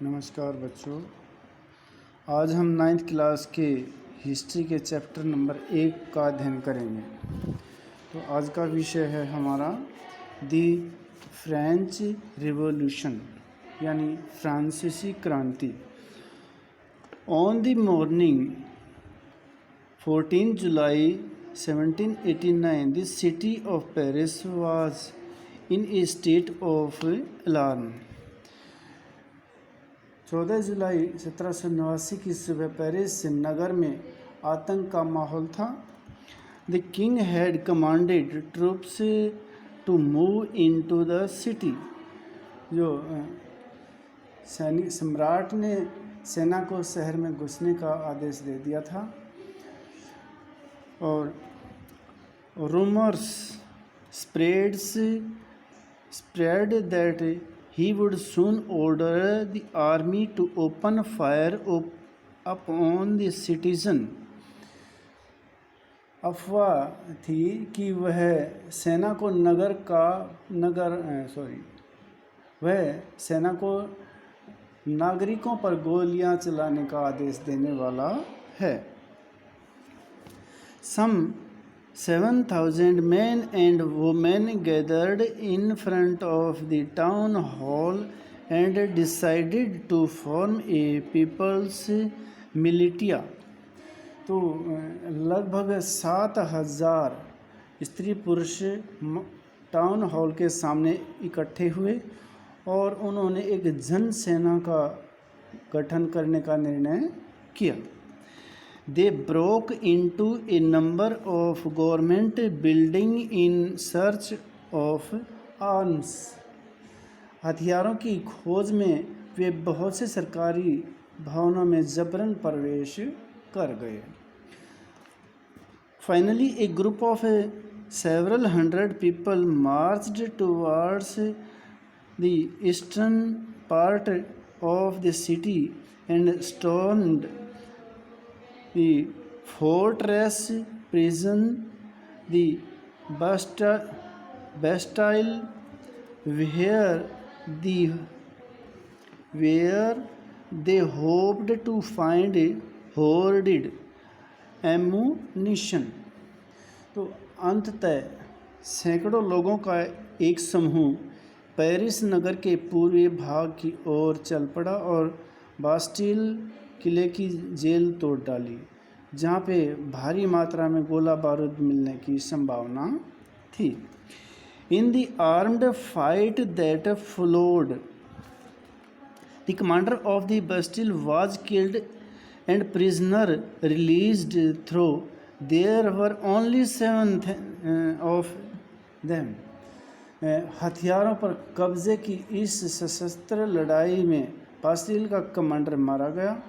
नमस्कार बच्चों। आज हम नाइन्थ क्लास के हिस्ट्री के चैप्टर नंबर 1 का अध्ययन करेंगे। तो आज का विषय है हमारा दी फ्रेंच रिवॉल्यूशन यानी फ्रांसीसी क्रांति। On the morning 14 July 1789 the city of Paris was in A state of alarm. 14 जुलाई 1789 की सुबह पेरिस नगर में आतंक का माहौल था। The king had commanded troops to move into the city. जो सैनिक सम्राट ने सेना को शहर में घुसने का आदेश दे दिया था। और rumours spread that he would soon order the army to open fire upon the citizen। अफवाह थी कि वह सेना को नागरिकों पर गोलियां चलाने का आदेश देने वाला है। Some 7,000 men and women gathered in front of the town hall and decided to form a people's militia। तो लगभग 7,000 स्त्री पुरुष टाउन हॉल के सामने इकट्ठे हुए और उन्होंने एक जन सेना का गठन करने का निर्णय किया। They broke into a number of government buildings in search of arms। हथियारों की खोज में वे बहुत से सरकारी भवनों में जबरन प्रवेश कर गए। Finally, a group of several hundred people marched towards the eastern part of the city and stormed the fortress, prison, the Bastille, where they hoped to find hoarded ammunition। तो अंततः सैकड़ों लोगों का एक समूह पेरिस नगर के पूर्वी भाग की ओर चल पड़ा और बास्टिल किले की जेल तोड़ डाली, जहाँ पे भारी मात्रा में गोला बारूद मिलने की संभावना थी। In the armed fight that followed the commander of the Bastille was killed and prisoner released though there were only 7 of them. हथियारों पर कब्जे की इस सशस्त्र लड़ाई में बास्टिल का कमांडर मारा गया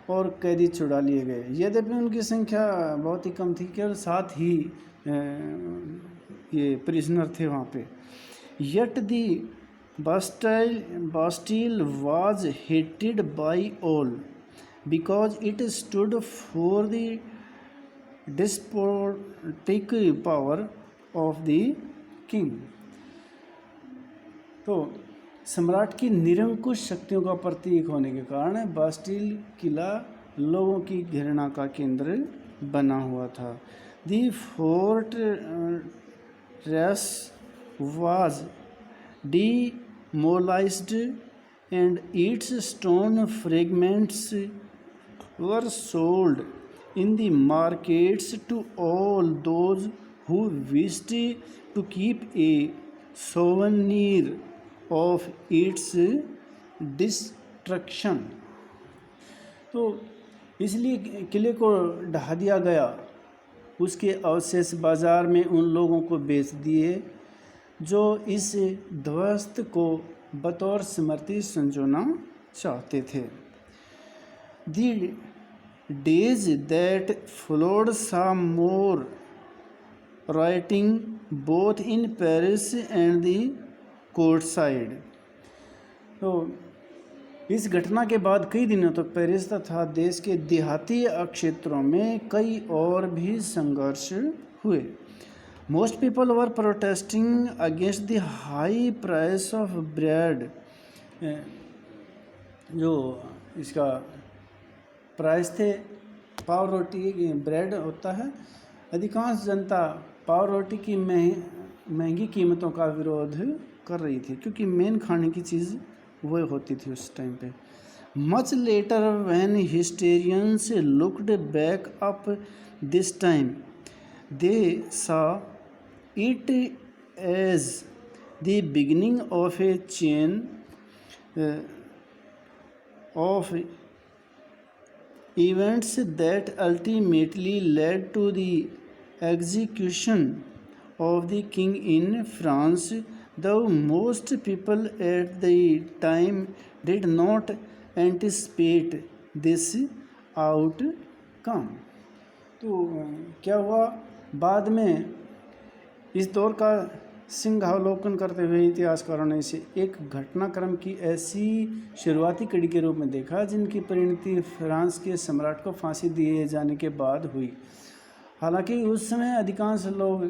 और कैदी छुड़ा लिए गए। यद्यपि उनकी संख्या बहुत ही कम थी, केवल 7 ही ये प्रिजनर थे वहाँ पे। Yet the Bastille was hated by all because it stood for the despotic power of the king। तो सम्राट की निरंकुश शक्तियों का प्रतीक होने के कारण बास्टिल किला लोगों की घृणा का केंद्र बना हुआ था। The fortress was demolished and its stone fragments were sold in the markets to all those who wished to keep a souvenir of its destruction। तो इसलिए किले को ढहा दिया गया, उसके अवशेष बाजार में उन लोगों को बेच दिए जो इस ध्वस्त को बतौर स्मृति संजोना चाहते थे। The days that followed saw more rioting both in Paris and the कोर्टसाइड। तो इस घटना के बाद कई दिनों तक पेरिस तथा देश के देहाती क्षेत्रों में कई और भी संघर्ष हुए। Most people were protesting against the high price of bread जो इसका प्राइस थे, पाव रोटी ब्रेड होता है, अधिकांश जनता पाव रोटी की महंगी कीमतों का विरोध कर रही थी, क्योंकि मेन खाने की चीज़ वो होती थी उस टाइम पे। Much later when historians looked back up this time they saw it as the beginning of a chain of events that ultimately led to the execution of the king in France, though most people at the time did not anticipate this outcome. तो क्या हुआ, बाद में इस दौर का सिंहावलोकन करते हुए इतिहासकारों ने इसे एक घटनाक्रम की ऐसी शुरुआती कड़ी के रूप में देखा जिनकी परिणति फ्रांस के सम्राट को फांसी दिए जाने के बाद हुई। हालांकि उस समय अधिकांश लोग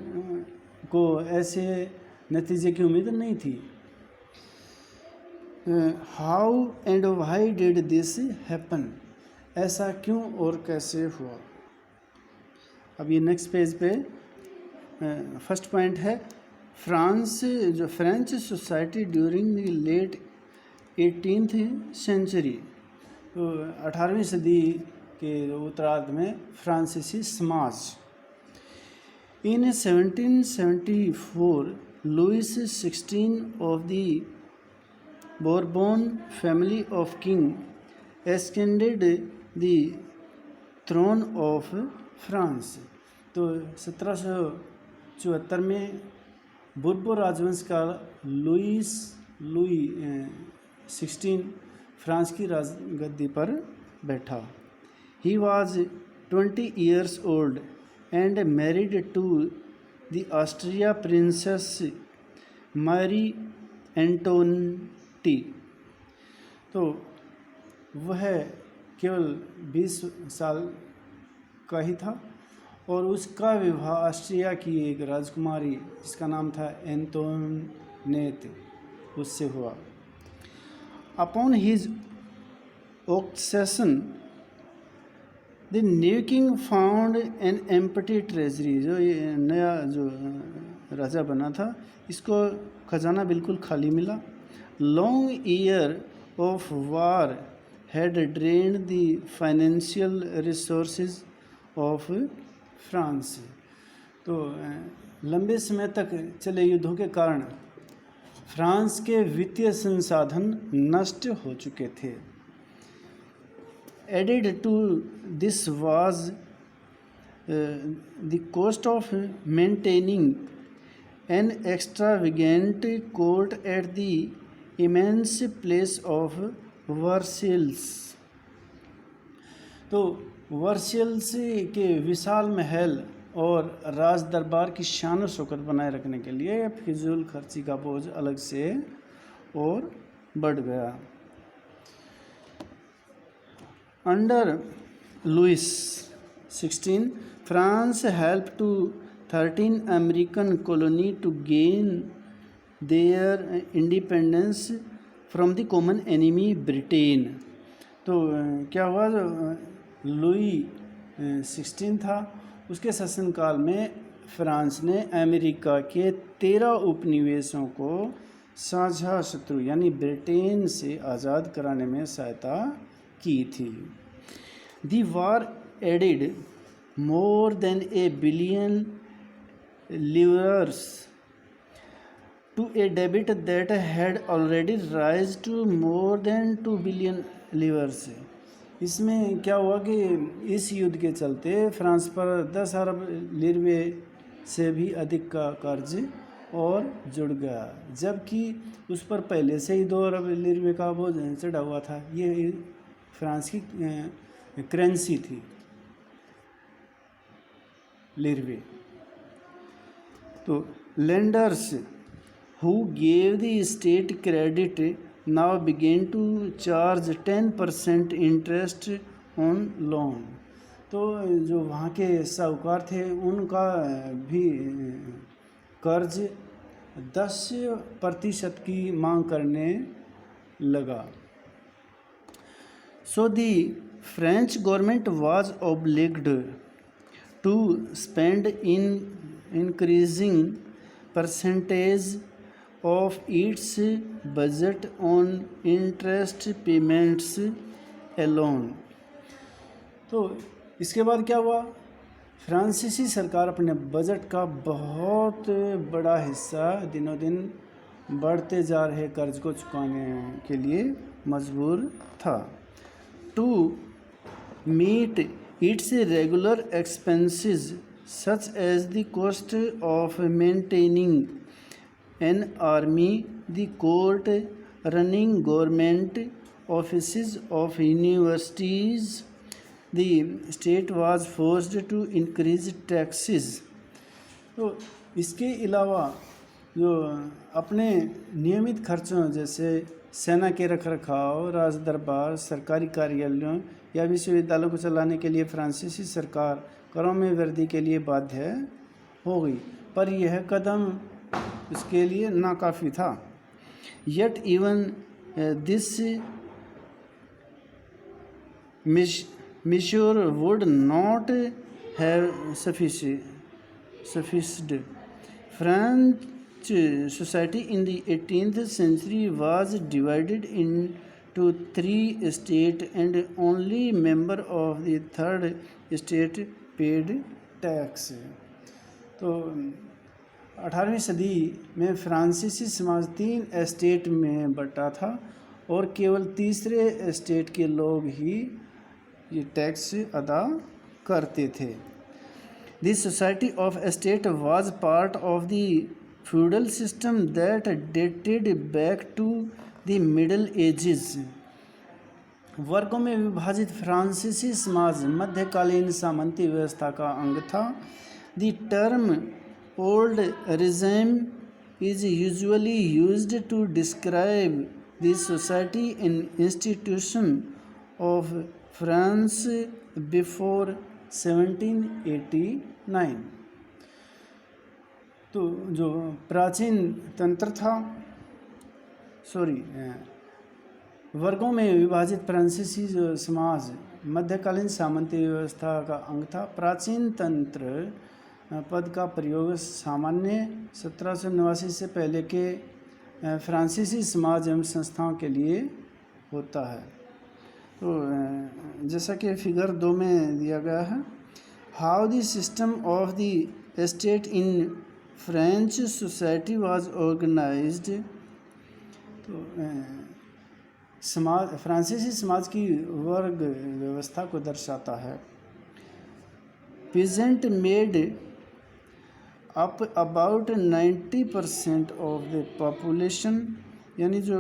को ऐसे नतीजे की उम्मीद नहीं थी। How and why did this happen, ऐसा क्यों और कैसे हुआ। अब ये नेक्स्ट पेज पे फर्स्ट पॉइंट है, French society during the late 18th century. तो 18वीं सदी के उत्तरार्ध में फ्रांसीसी समाज। In 1774 Louis 16 of the Bourbon family of king ascended the throne of France. तो 1774 में बुर्बो राजवंश का लुई 16 फ्रांस की राजगद्दी पर बैठा। He was 20 years old and married to the Austria princess Marie Antoinette. तो वह केवल 20 साल का ही था और उसका विवाह ऑस्ट्रिया की एक राजकुमारी जिसका नाम था एंटोनेट उससे हुआ। Upon his accession the new king found an empty treasury. जो ये नया जो राजा बना था इसको खजाना बिल्कुल खाली मिला। Long year of war had drained the financial resources of France. तो लंबे समय तक चले युद्धों के कारण फ्रांस के वित्तीय संसाधन नष्ट हो चुके थे। Added to this was the cost of maintaining an extravagant court at the immense palace of Versailles. तो वर्सेल्स के विशाल महल और राज दरबार की शान और शौकत बनाए रखने के लिए फिजूल खर्ची का बोझ अलग से और बढ़ गया। Under Louis 16 France help to 13 American colony to gain their independence from the common enemy Britain. तो क्या हुआ, लुई 16 था, उसके शासनकाल में फ्रांस ने अमेरिका के 13 उपनिवेशों को साझा शत्रु यानी ब्रिटेन से आज़ाद कराने में सहायता की थी। The war added more than a billion livres to a debit that had already rise to more than 2 billion livres. इसमें क्या हुआ कि इस युद्ध के चलते फ्रांस पर 10 अरब लिरवे से भी अधिक का कर्ज और जुड़ गया, जबकि उस पर पहले से ही 2 अरब लिरवे का बोझ चढ़ा हुआ था। ये फ्रांस की करेंसी थी लिरवे। तो lenders who gave the state credit now began to charge 10% interest on loan। तो जो वहाँ के साहूकार थे उनका भी कर्ज 10% की मांग करने लगा। So the French government was obliged to spend in increasing percentage of its budget on interest payments alone. तो इसके बाद क्या हुआ, फ्रांसीसी सरकार अपने बजट का बहुत बड़ा हिस्सा दिनों दिन बढ़ते जा रहे कर्ज को चुकाने के लिए मजबूर था। To meet its regular expenses such as the cost of maintaining an army, the court, running government offices of universities, the state was forced to increase taxes। तो इसके अलावा जो अपने नियमित खर्चों जैसे सेना के रखरखाव, राज दरबार, सरकारी कार्यालयों या विश्वविद्यालयों को चलाने के लिए फ्रांसीसी सरकार करों में वृद्धि के लिए बाध्य हो गई, पर यह कदम इसके लिए नाकाफ़ी था। Yet even this measure would not have sufficed. French society in the 18th century was divided into 3 states, and only member of the third state paid tax। तो 18वीं सदी में फ्रांसीसी समाज 3 स्टेट में बटा था और केवल तीसरे स्टेट के लोग ही ये टैक्स अदा करते थे। This society of state was part of the feudal system that dated back to the middle ages. वर्गों में विभाजित फ्रांसीसी समाज मध्यकालीन सामंती व्यवस्था का अंग था। The term old regime is usually used to describe the society in institution of France before 1789। तो जो प्राचीन तंत्र था, वर्गों में विभाजित फ्रांसीसी जो समाज मध्यकालीन सामंती व्यवस्था का अंग था। प्राचीन तंत्र पद का प्रयोग सामान्य 1789 से पहले के फ्रांसीसी समाज एवं संस्थाओं के लिए होता है। तो जैसा कि फिगर 2 में दिया गया है, how the system of the state in French society was organised. तो समाज फ्रांसीसी समाज की वर्ग व्यवस्था को दर्शाता है। Peasant made up about 90% of the population, यानी जो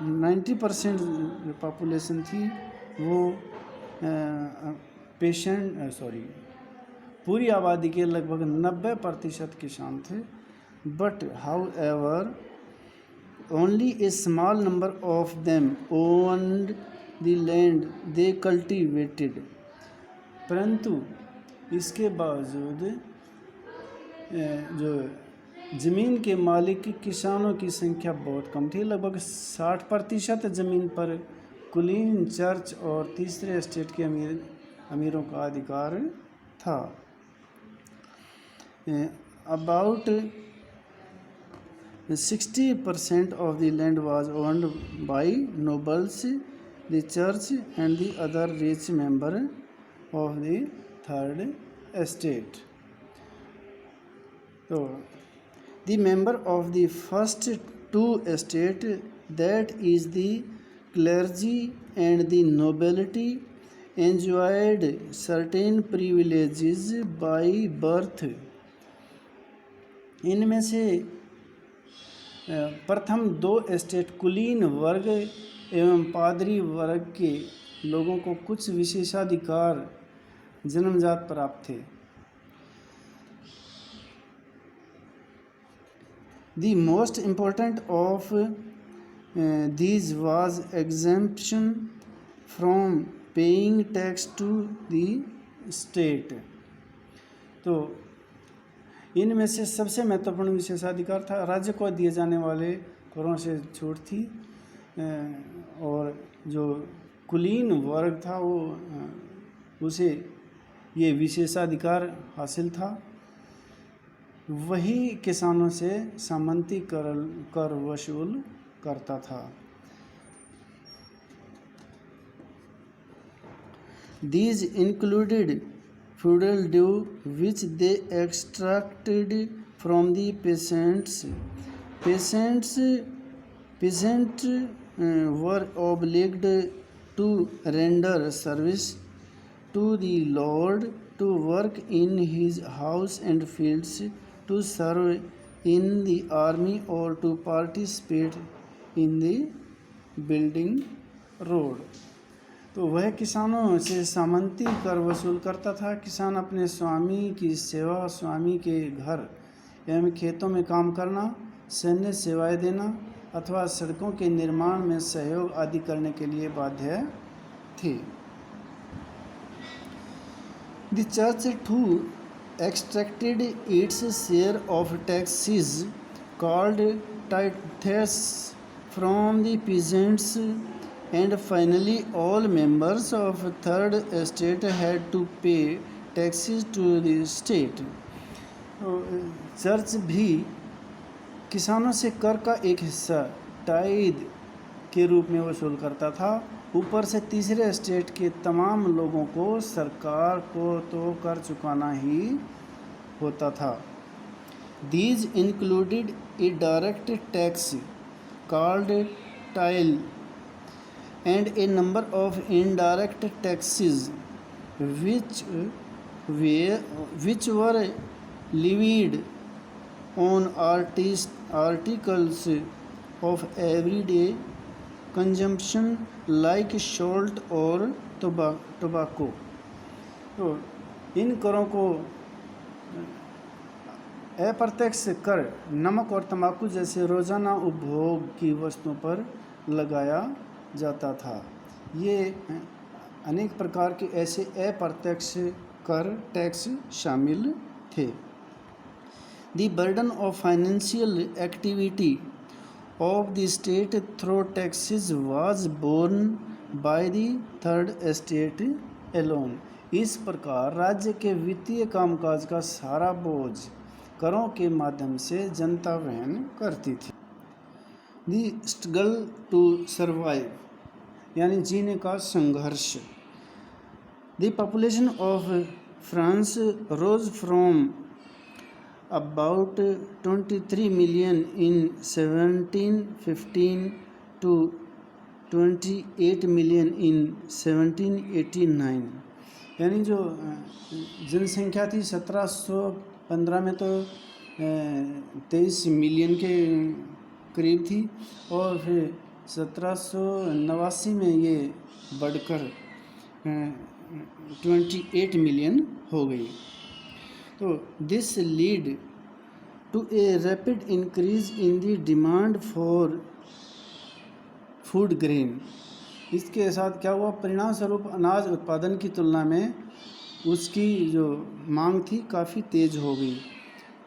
90% जो पॉपुलेशन थी वो पूरी आबादी के लगभग 90% किसान थे। But how ever only A small number of them owned the land they cultivated. परंतु इसके बावजूद जो ज़मीन के मालिक किसानों की संख्या बहुत कम थी। लगभग 60% ज़मीन पर कुलीन, चर्च और तीसरे स्टेट के अमीरों का अधिकार था। About 60% of the land was owned by nobles, the church and the other rich member of the third state. तो the member of the first 2 state, that is the clergy and the nobility, enjoyed certain privileges by birth। इनमें से प्रथम 2 state कुलीन वर्ग एवं पादरी वर्ग के लोगों को कुछ विशेषाधिकार जन्मजात प्राप्त थे। The most important of these was exemption from paying tax to the state। तो इनमें से सबसे महत्वपूर्ण विशेषाधिकार था राज्य को दिए जाने वाले करों से छूट थी, और जो कुलीन वर्ग था वो उसे ये विशेषाधिकार हासिल था। वही किसानों से सामंती कर वसूल करता था। These included feudal due which they extracted from the peasants. Peasants were obliged to render service to the lord, to work in his house and fields, to serve in the army, or to participate in the building road. तो वह किसानों से सामंती कर वसूल करता था। किसान अपने स्वामी की सेवा, स्वामी के घर एवं खेतों में काम करना, सैन्य सेवाएं देना अथवा सड़कों के निर्माण में सहयोग आदि करने के लिए बाध्य थे। The church too extracted its share of taxes called tithes from the peasants, and finally all members of third estate had to pay taxes to the state. Church भी किसानों से कर का एक हिस्सा टाइद के रूप में वसूल करता था। ऊपर से तीसरे स्टेट के तमाम लोगों को सरकार को तो कर चुकाना ही होता था। These included a direct tax called tithe and a number of indirect taxes which were levied on articles of everyday consumption like salt और tobacco. तो इन करों को अप्रत्यक्ष कर नमक और तंबाकू जैसे रोज़ाना उपभोग की वस्तुओं पर लगाया जाता था। ये अनेक प्रकार के ऐसे अप्रत्यक्ष कर टैक्स शामिल थे। The burden of financial activity of the state through taxes was borne by the third estate alone. इस प्रकार राज्य के वित्तीय कामकाज का सारा बोझ करों के माध्यम से जनता वहन करती थी। The struggle to survive यानी जीने का संघर्ष। The population of France rose from about 23 million in 1715 to 28 million in 1789। यानी जो जनसंख्या थी 1715 में तो 23 मिलियन के करीब थी और फिर 1789 में ये बढ़कर 28 मिलियन हो गई। तो this lead to a rapid increase in the demand for food grain. इसके साथ क्या हुआ, परिणाम स्वरूप अनाज उत्पादन की तुलना में उसकी जो मांग थी काफ़ी तेज हो गई।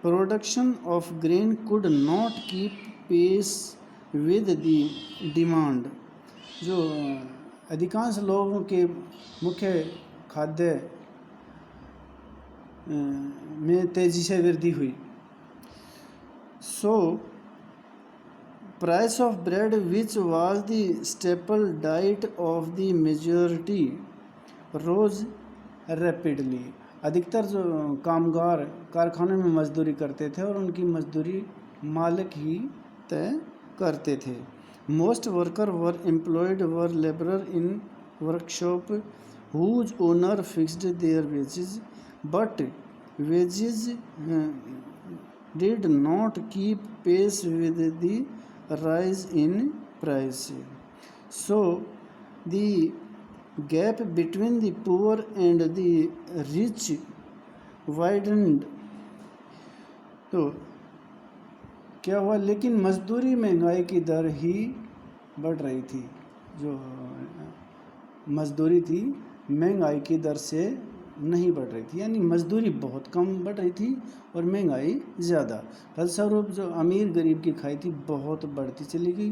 Production of grain could not keep pace with the demand. जो अधिकांश लोगों के मुख्य खाद्य में तेज़ी से वृद्धि हुई। So price of bread which was the staple diet of the majority rose rapidly. अधिकतर जो कामगार कारखानों में मजदूरी करते थे और उनकी मजदूरी मालिक ही तय करते थे। Most worker were employed were labourer in workshop whose owner fixed their wages but wages did not keep pace with the rise in price. So the gap between the poor and the rich widened. तो क्या हुआ, लेकिन मजदूरी महंगाई की दर ही बढ़ रही थी। जो मजदूरी थी महंगाई की दर से नहीं बढ़ रही थी, यानी मजदूरी बहुत कम बढ़ रही थी और महंगाई ज़्यादा। फलस्वरूप जो अमीर गरीब की खाई थी बहुत बढ़ती चली गई।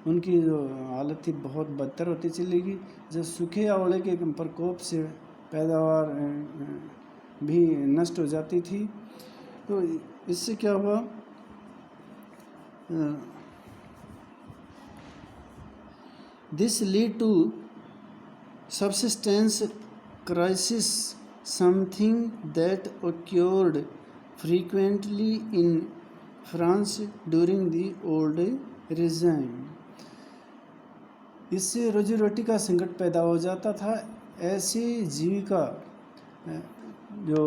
उनकी जो हालत थी बहुत बदतर होती चली गई। जब सूखे आंवले के प्रकोप से पैदावार भी नष्ट हो जाती थी। तो इससे क्या हुआ, this lead to subsistence crisis, something that occurred frequently in France during the old regime। इससे रोजी रोटी का संकट पैदा हो जाता था। ऐसी जीविका जो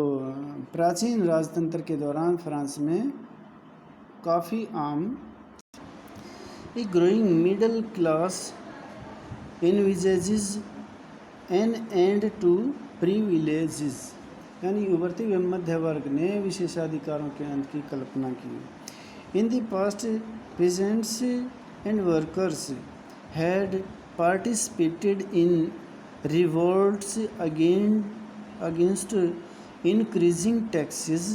प्राचीन राजतंत्र के दौरान फ्रांस में काफ़ी आम। A growing middle class envisages an end to privileges, यानी उभरते हुए मध्य वर्ग ने विशेषाधिकारों के अंत की कल्पना की। In the past peasants and workers had participated in revolts against increasing taxes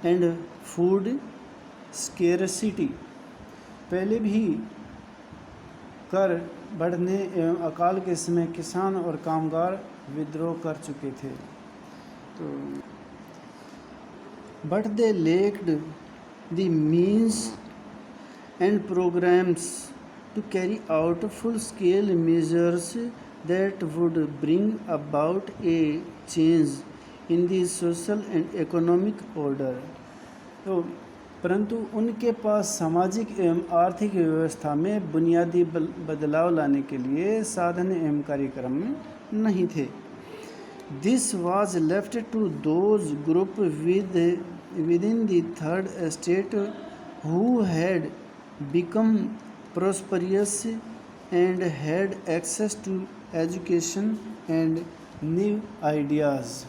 and food scarcity। पहले भी कर बढ़ने एवं अकाल के समय किसान और कामगार विद्रोह कर चुके थे। तो but they lacked the means and programmes to carry out full scale measures that would bring about a change in the social and economic order. तो परंतु उनके पास सामाजिक एवं आर्थिक व्यवस्था में बुनियादी बदलाव लाने के लिए साधन एवं कार्यक्रम नहीं थे। This was left to those group within the third estate who had become prosperous and had access to education and new ideas.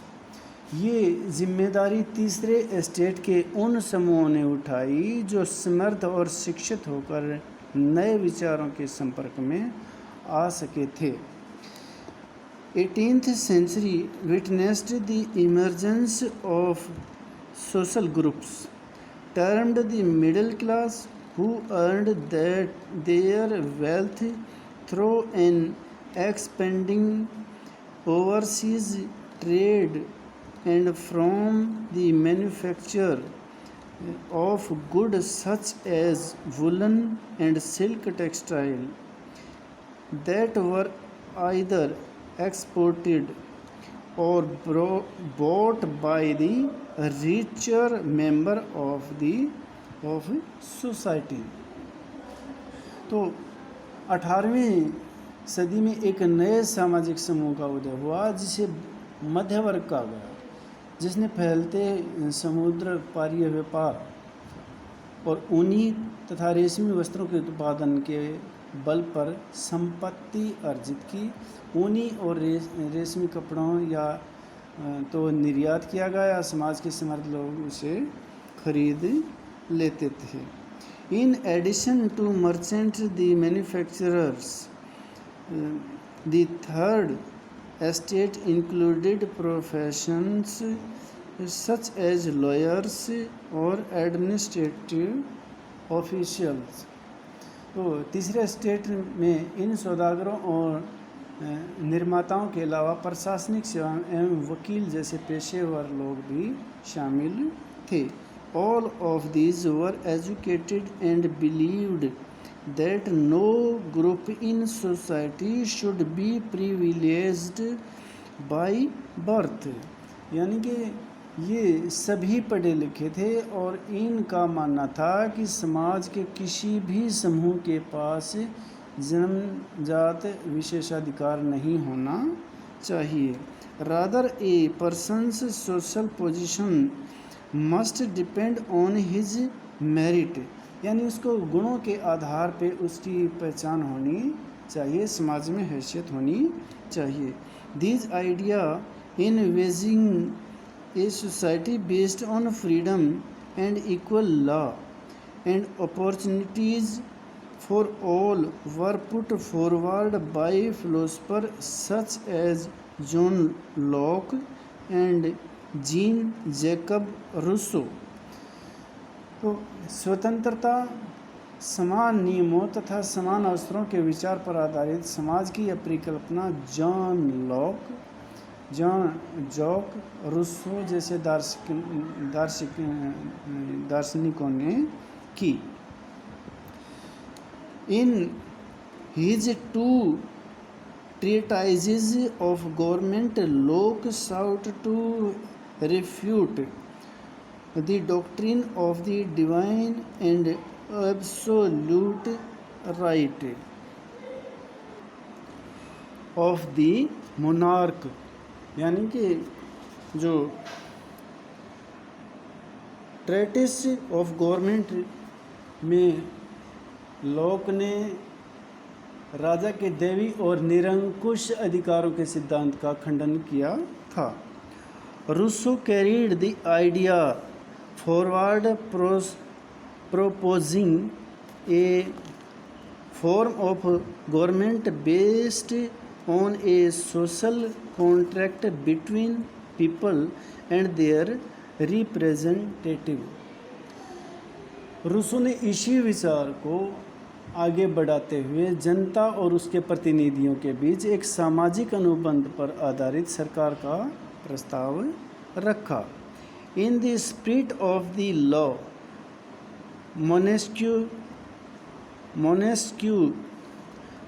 ये जिम्मेदारी तीसरे एस्टेट के उन समूहों ने उठाई जो समर्थ और शिक्षित होकर नए विचारों के संपर्क में आ सके थे। 18th century witnessed the emergence of social groups termed the middle class, who earned their wealth through an expanding overseas trade and from the manufacture of goods such as woolen and silk textile that were either exported or bought by the richer member of society। तो 18वीं सदी में एक नए सामाजिक समूह का उदय हुआ जिसे मध्य वर्ग कहा गया, जिसने फैलते समुद्र पारीय व्यापार और ऊनी तथा रेशमी वस्त्रों के उत्पादन के बल पर संपत्ति अर्जित की। ऊनी और रेशमी कपड़ों या तो निर्यात किया गया, समाज के समर्थ लोग उसे खरीद लेते थे। In addition to merchant the manufacturers the third estate included professions such as lawyers or administrative officials। तो तीसरे स्टेट में इन सौदागरों और निर्माताओं के अलावा प्रशासनिक सेवा एवं वकील जैसे पेशेवर लोग भी शामिल थे। All of these were educated and believed that no group in society should be privileged by birth। यानी कि ये सभी पढ़े लिखे थे और इनका मानना था कि समाज के किसी भी समूह के पास जन्मजात विशेषाधिकार नहीं होना चाहिए। Rather A person's social position must depend on his merit, यानी उसको गुणों के आधार पे उसकी पहचान होनी चाहिए, समाज में हैसियत होनी चाहिए। This idea in waging a society based on freedom and equal law and opportunities for all were put forward by philosopher such as John Locke and Jean Jacob Rousseau. तो स्वतंत्रता, समान नियमों तथा समान अवसरों के विचार पर आधारित समाज की यह परिकल्पना जॉन जॉक रूसो जैसे दार्शनिकों ने की। In his two treatises of government, Locke sought to refute the doctrine of the divine and absolute right of the monarch, यानी कि जो ट्रेटिस ऑफ गवर्नमेंट में लॉक ने राजा के दैवी और निरंकुश अधिकारों के सिद्धांत का खंडन किया था। Rousseau carried the idea forward proposing a form of government based on a social contract between people and their representative। Rousseau ने इसी विचार को आगे बढ़ाते हुए जनता और उसके प्रतिनिधियों के बीच एक सामाजिक अनुबंध पर आधारित सरकार का प्रस्ताव रखा। In the spirit of the law, Montesquieu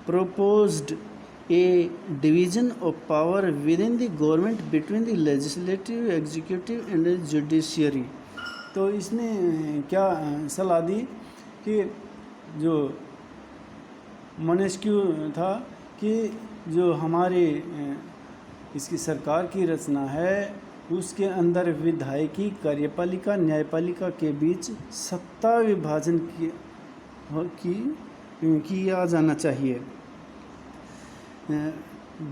proposed a division of power within the government between the legislative, executive and judiciary। तो इसने क्या सलाह दी कि जो मोनेस्क्यू था कि जो हमारे इसकी सरकार की रचना है उसके अंदर विधायिकी, कार्यपालिका, न्यायपालिका के बीच सत्ता विभाजन किया जाना चाहिए।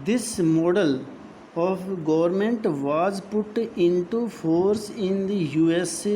This model of government was put into force in the USA